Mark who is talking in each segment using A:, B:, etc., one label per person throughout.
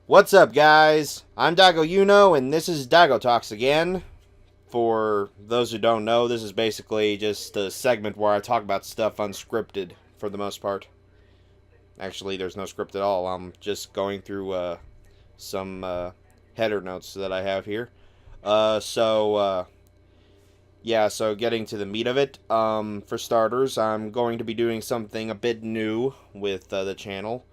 A: What's up, guys? I'm Dago Uno, and this is Dago Talks again. For those who don't know, this is basically just a segment where I talk about stuff unscripted for the most part. Actually, there's no script at all. I'm just going through some header notes that I have here. So getting to the meat of it. For starters, I'm going to be doing something a bit new with the channel.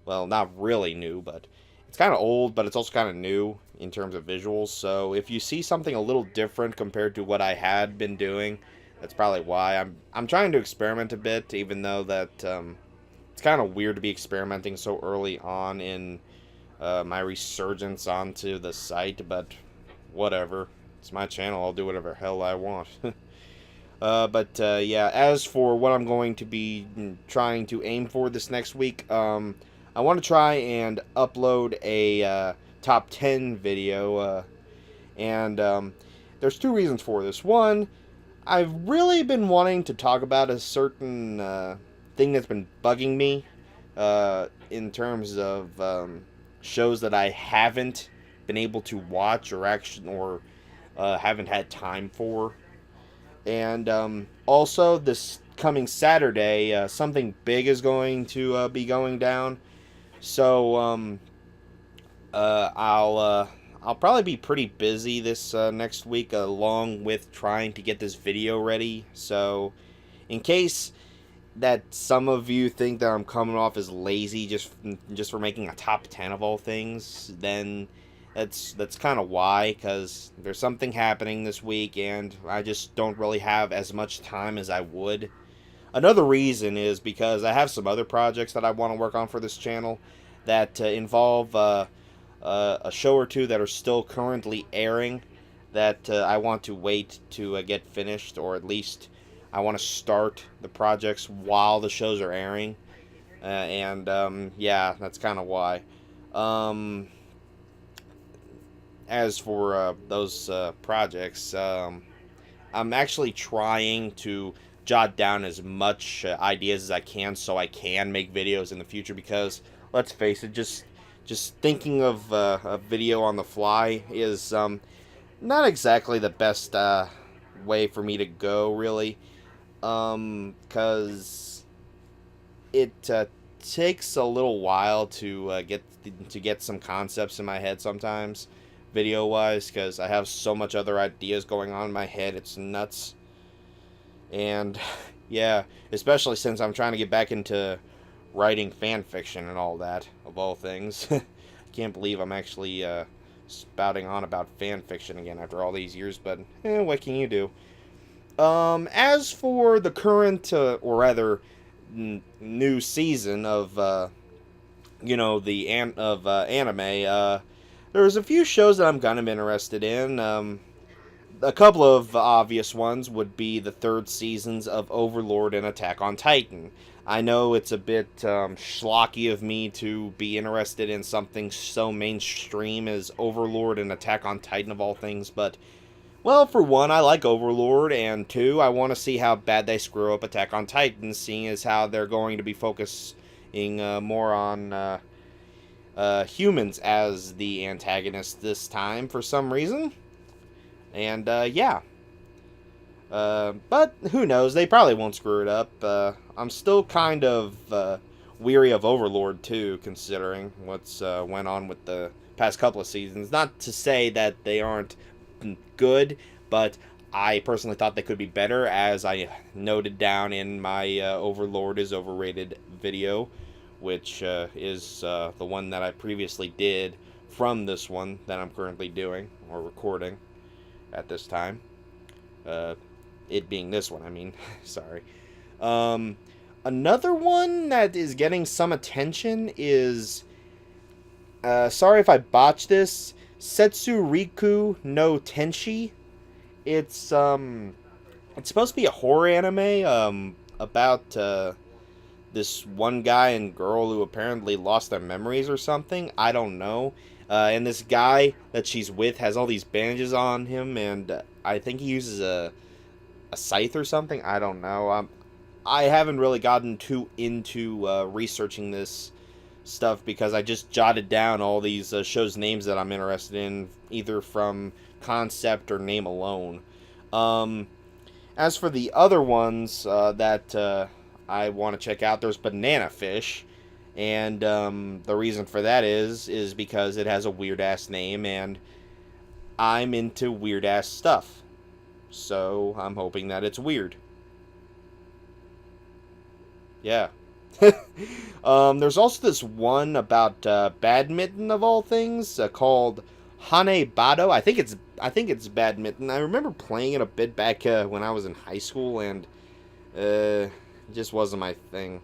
A: Well, not really new, but it's kind of old, but it's also kind of new in terms of visuals. So if you see something a little different compared to what I had been doing, that's probably why. I'm trying to experiment a bit, even though that it's kind of weird to be experimenting so early on in my resurgence onto the site, but whatever. It's my channel. I'll do whatever hell I want. Yeah, as for what I'm going to be trying to aim for this next week, I want to try and upload a top 10 video, and there's two reasons for this. One, I've really been wanting to talk about a certain thing that's been bugging me in terms of shows that I haven't been able to watch or haven't had time for. And also, this coming Saturday, something big is going to be going down. So I'll probably be pretty busy this next week, along with trying to get this video ready. So, in case that some of you think that I'm coming off as lazy just for making a top 10 of all things, then that's kind of why, because there's something happening this week and I just don't really have as much time as I would. Another reason is because I have some other projects that I want to work on for this channel that involve a show or two that are still currently airing that I want to wait to get finished, or at least I want to start the projects while the shows are airing. Yeah, that's kind of why. As for those projects, I'm actually trying to jot down as much ideas as I can so I can make videos in the future, because let's face it, just thinking of a video on the fly is not exactly the best way for me to go, really, because it takes a little while to get some concepts in my head sometimes, video wise, because I have so much other ideas going on in my head. It's nuts. And yeah, especially since I'm trying to get back into writing fan fiction and all that, of all things. I can't believe I'm actually spouting on about fan fiction again after all these years, but what can you do? As for the current, or rather, new season of, anime, there's a few shows that I'm kind of interested in. A couple of obvious ones would be the third seasons of Overlord and Attack on Titan. I know it's a bit schlocky of me to be interested in something so mainstream as Overlord and Attack on Titan of all things, but, well, for one, I like Overlord, and two, I want to see how bad they screw up Attack on Titan, seeing as how they're going to be focusing more on humans as the antagonist this time for some reason. And, yeah. But who knows? They probably won't screw it up. I'm still kind of weary of Overlord, too, considering what's went on with the past couple of seasons. Not to say that they aren't good, but I personally thought they could be better, as I noted down in my Overlord is Overrated video, which is the one that I previously did from this one that I'm currently doing, or recording at this time. It being this one, I mean. Sorry. Another one that is getting some attention is, sorry if I botched this, Setsuriku no Tenshi. It's supposed to be a horror anime, about, this one guy and girl who apparently lost their memories or something. I don't know. And this guy that she's with has all these bandages on him, and I think he uses a scythe or something. I don't know. I haven't really gotten too into researching this stuff because I just jotted down all these shows' names that I'm interested in, either from concept or name alone. Um, as for the other ones that I want to check out, there's Banana Fish. And the reason for that is because it has a weird ass name, and I'm into weird ass stuff. So I'm hoping that it's weird. Yeah. There's also this one about badminton of all things called Hane Bado. I think it's badminton. I remember playing it a bit back when I was in high school, and it just wasn't my thing.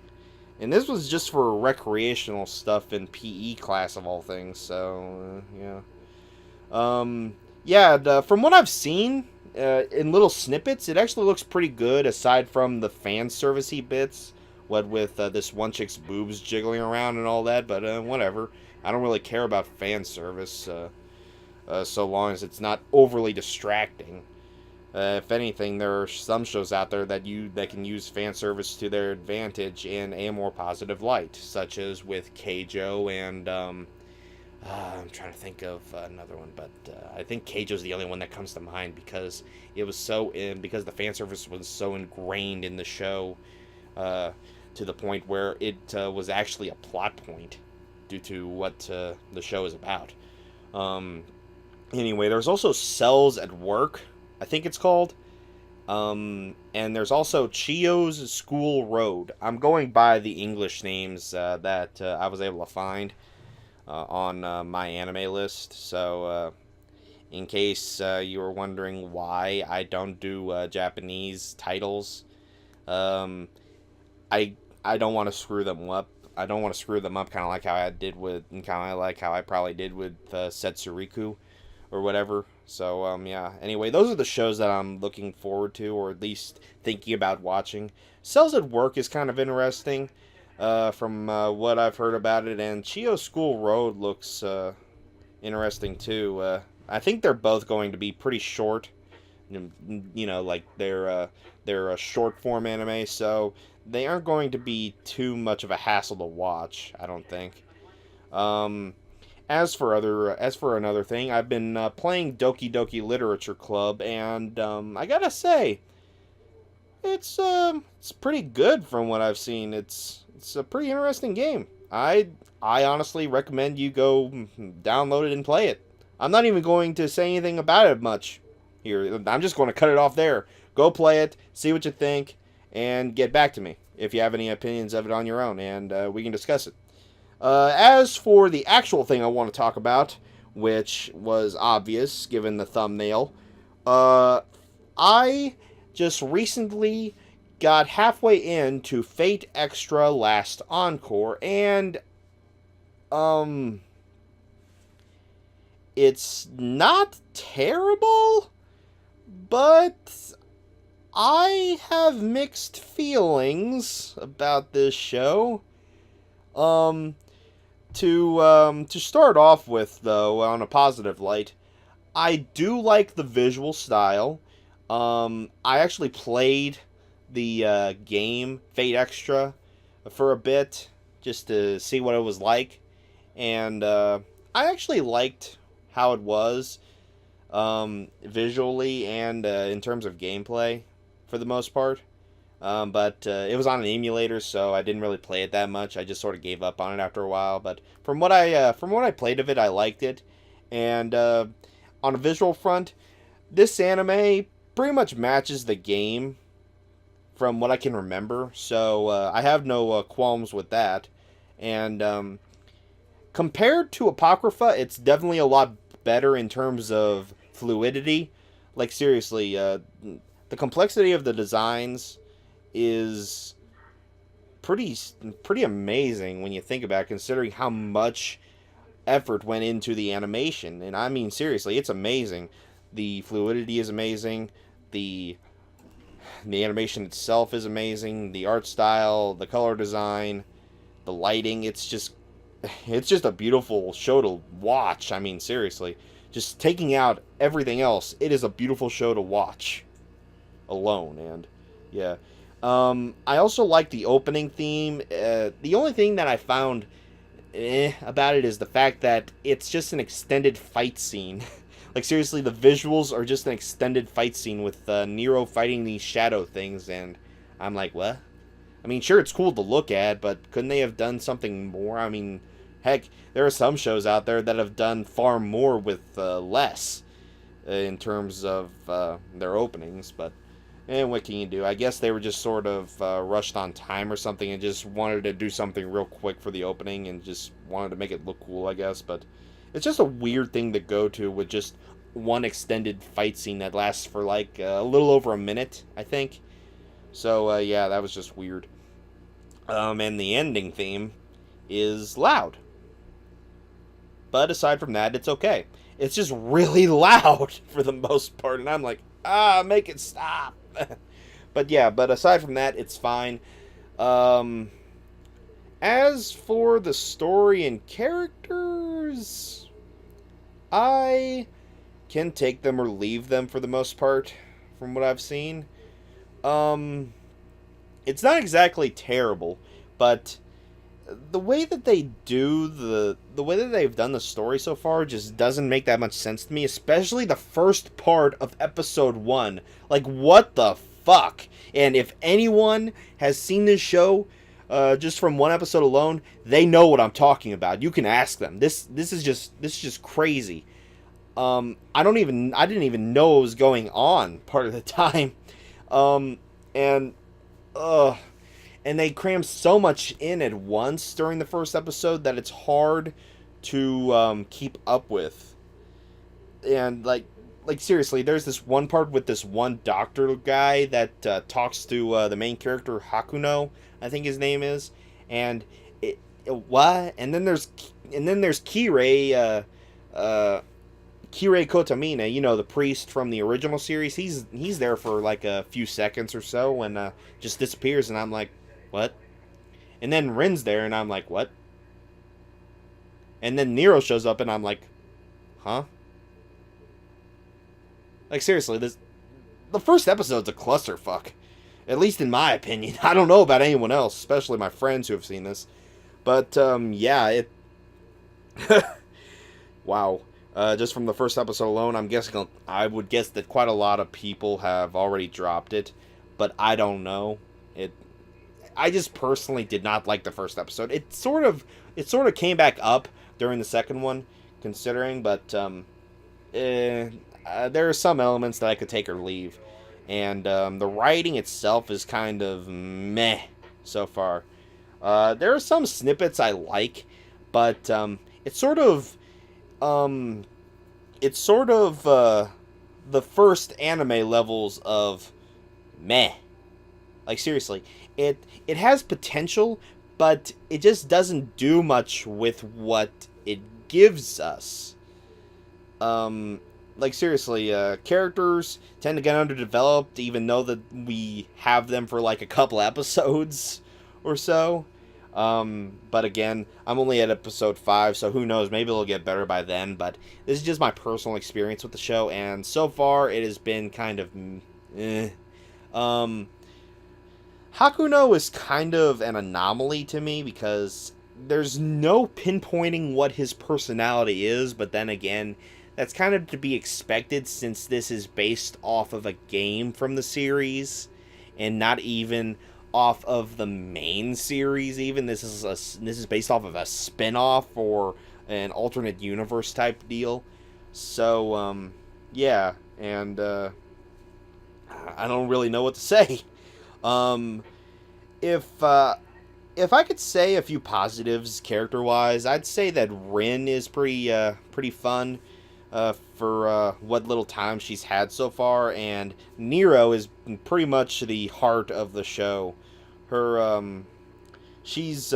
A: And this was just for recreational stuff in PE class of all things. So yeah. Yeah. From what I've seen in little snippets, it actually looks pretty good. Aside from the fan servicey bits, what with this one chick's boobs jiggling around and all that. But whatever. I don't really care about fan service, so long as it's not overly distracting. If anything, there are some shows out there that can use fan service to their advantage in a more positive light, such as with Keijo and I'm trying to think of another one, but I think Keijo's the only one that comes to mind because it was because the fan service was so ingrained in the show to the point where it was actually a plot point due to what the show is about. Anyway, there's also Cells at Work, I think it's called. And there's also Chio's School Road. I'm going by the English names that I was able to find on my anime list. So, in case you were wondering why I don't do Japanese titles, I don't want to screw them up. I don't want to screw them up, kind of like how I probably did with Setsuriku or whatever. So, yeah. Anyway, those are the shows that I'm looking forward to, or at least thinking about watching. Cells at Work is kind of interesting, from what I've heard about it, and Chio School Road looks interesting too. I think they're both going to be pretty short, like they're a short form anime, so they aren't going to be too much of a hassle to watch, I don't think. As for another thing, I've been playing Doki Doki Literature Club, and I gotta say, it's pretty good from what I've seen. It's a pretty interesting game. I honestly recommend you go download it and play it. I'm not even going to say anything about it much here. I'm just going to cut it off there. Go play it, see what you think, and get back to me if you have any opinions of it on your own, and we can discuss it. As for the actual thing I want to talk about, which was obvious given the thumbnail, I just recently got halfway into Fate Extra Last Encore, and it's not terrible, but I have mixed feelings about this show. To start off with, though, on a positive light, I do like the visual style. I actually played the game Fate Extra for a bit just to see what it was like, and I actually liked how it was visually and in terms of gameplay for the most part. But it was on an emulator, so I didn't really play it that much. I just sort of gave up on it after a while. But from what I played of it, I liked it. And on a visual front, this anime pretty much matches the game from what I can remember. So I have no qualms with that. And compared to Apocrypha, it's definitely a lot better in terms of fluidity. Like, seriously, the complexity of the designs is pretty amazing when you think about it, considering how much effort went into the animation. And I mean, seriously, it's amazing. The fluidity is amazing. The animation itself is amazing. The art style, the color design, the lighting, it's just a beautiful show to watch. I mean, seriously, just taking out everything else, it is a beautiful show to watch alone. And yeah, I also like the opening theme. The only thing that I found about it is the fact that it's just an extended fight scene. Like, seriously, the visuals are just an extended fight scene with Nero fighting these shadow things, and I'm like, what? I mean, sure, it's cool to look at, but couldn't they have done something more? I mean, heck, there are some shows out there that have done far more with less in terms of their openings, but what can you do? I guess they were just sort of rushed on time or something and just wanted to do something real quick for the opening and just wanted to make it look cool, I guess, but it's just a weird thing to go to with just one extended fight scene that lasts for like a little over a minute, I think. So, yeah, that was just weird. And the ending theme is loud. But aside from that, it's okay. It's just really loud for the most part, and I'm like, make it stop. But yeah, but aside from that, it's fine. As for the story and characters, I can take them or leave them for the most part, from what I've seen. It's not exactly terrible, but the way that they do the way that they've done the story so far just doesn't make that much sense to me, especially the first part of episode 1. Like, what the fuck? And if anyone has seen this show just from one episode alone, they know what I'm talking about. You can ask them. This is just crazy. I didn't even know what was going on part of the time. And they cram so much in at once during the first episode that it's hard to keep up with. And like seriously, there's this one part with this one doctor guy that talks to the main character Hakuno, I think his name is, and what? And then there's Kirei. Kirei Kotamine, you know, the priest from the original series. He's there for like a few seconds or so and just disappears, and I'm like, what? And then Rin's there, and I'm like, what? And then Nero shows up, and I'm like, huh? Like, seriously, the first episode's a clusterfuck. At least in my opinion. I don't know about anyone else, especially my friends who have seen this. But, yeah, it... wow. Just from the first episode alone, I would guess that quite a lot of people have already dropped it, but I don't know. I just personally did not like the first episode. It sort of came back up during the second one, considering, but there are some elements that I could take or leave, and the writing itself is kind of meh so far. There are some snippets I like, but it's sort of the first anime levels of meh. Like, seriously, it has potential, but it just doesn't do much with what it gives us. Like, seriously, characters tend to get underdeveloped, even though that we have them for like a couple episodes or so. But again, I'm only at episode 5, so who knows, maybe it'll get better by then, but this is just my personal experience with the show, and so far it has been kind of Hakuno is kind of an anomaly to me, because there's no pinpointing what his personality is, but then again, that's kind of to be expected since this is based off of a game from the series, and not even off of the main series. Even this is based off of a spin-off or an alternate universe type deal. So yeah, and I don't really know what to say. If I could say a few positives character wise, I'd say that Rin is pretty fun for what little time she's had so far, and Nero is pretty much the heart of the show. Her she's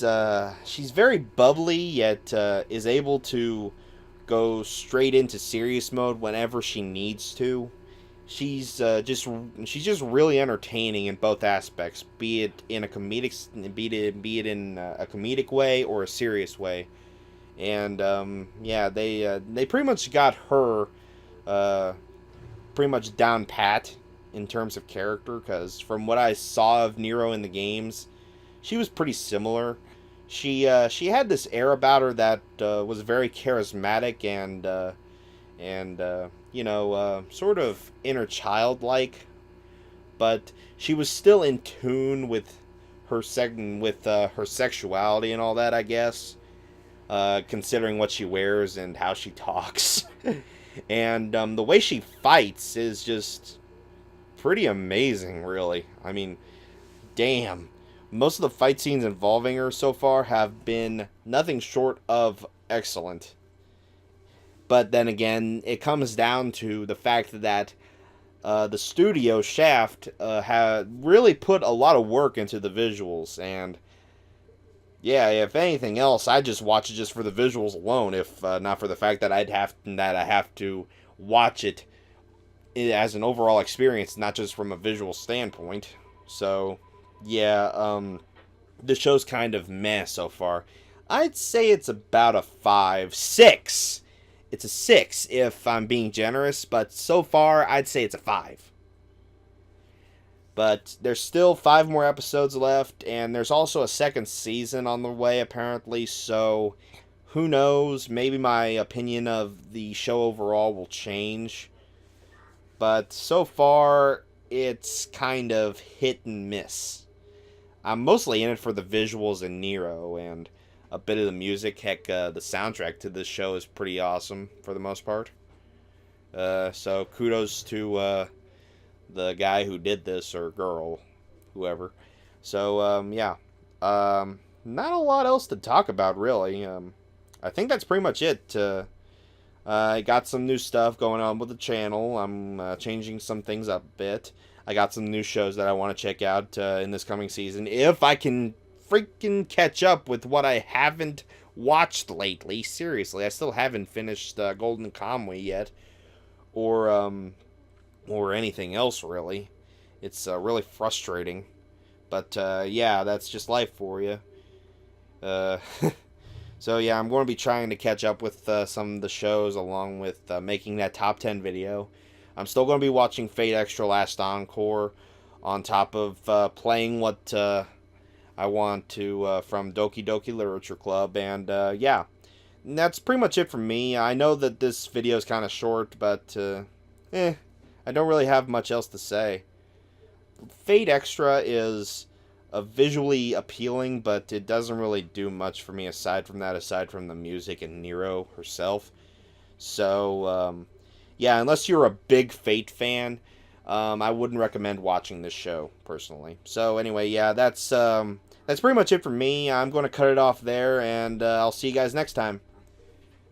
A: very bubbly, yet is able to go straight into serious mode whenever she needs to. She's just really entertaining in both aspects, be it in a comedic way or a serious way. And yeah, they pretty much got her pretty much down pat in terms of character, because from what I saw of Nero in the games, she was pretty similar. She had this air about her that was very charismatic and sort of inner childlike, but she was still in tune with her sexuality and all that, I guess. Considering what she wears and how she talks, and the way she fights is just pretty amazing, really. I mean, damn. Most of the fight scenes involving her so far have been nothing short of excellent. But then again, it comes down to the fact that the studio Shaft had really put a lot of work into the visuals, and yeah, if anything else, I just watch it just for the visuals alone, if not for the fact that I have to watch it as an overall experience, not just from a visual standpoint. So, yeah, the show's kind of meh so far. I'd say it's about a 5, 6. It's a 6 if I'm being generous, but so far I'd say it's a 5. But there's still 5 more episodes left, and there's also a second season on the way, apparently, so who knows? Maybe my opinion of the show overall will change. But so far, it's kind of hit and miss. I'm mostly in it for the visuals and Nero, and a bit of the music. Heck, the soundtrack to this show is pretty awesome, for the most part. So kudos to the guy who did this, or girl, whoever. So, yeah. Not a lot else to talk about, really. I think that's pretty much it. I got some new stuff going on with the channel. I'm changing some things up a bit. I got some new shows that I want to check out in this coming season. If I can freaking catch up with what I haven't watched lately. Seriously, I still haven't finished Golden Kamuy yet. Or anything else, really. It's really frustrating. But, yeah, that's just life for you. So, yeah, I'm going to be trying to catch up with some of the shows along with making that top 10 video. I'm still going to be watching Fate Extra Last Encore on top of playing what I want to from Doki Doki Literature Club. And, yeah, and that's pretty much it from me. I know that this video is kind of short, but, I don't really have much else to say. Fate Extra is visually appealing, but it doesn't really do much for me aside from the music and Nero herself. So, yeah, unless you're a big Fate fan, I wouldn't recommend watching this show, personally. So, anyway, yeah, that's pretty much it for me. I'm going to cut it off there, and I'll see you guys next time.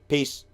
A: Peace.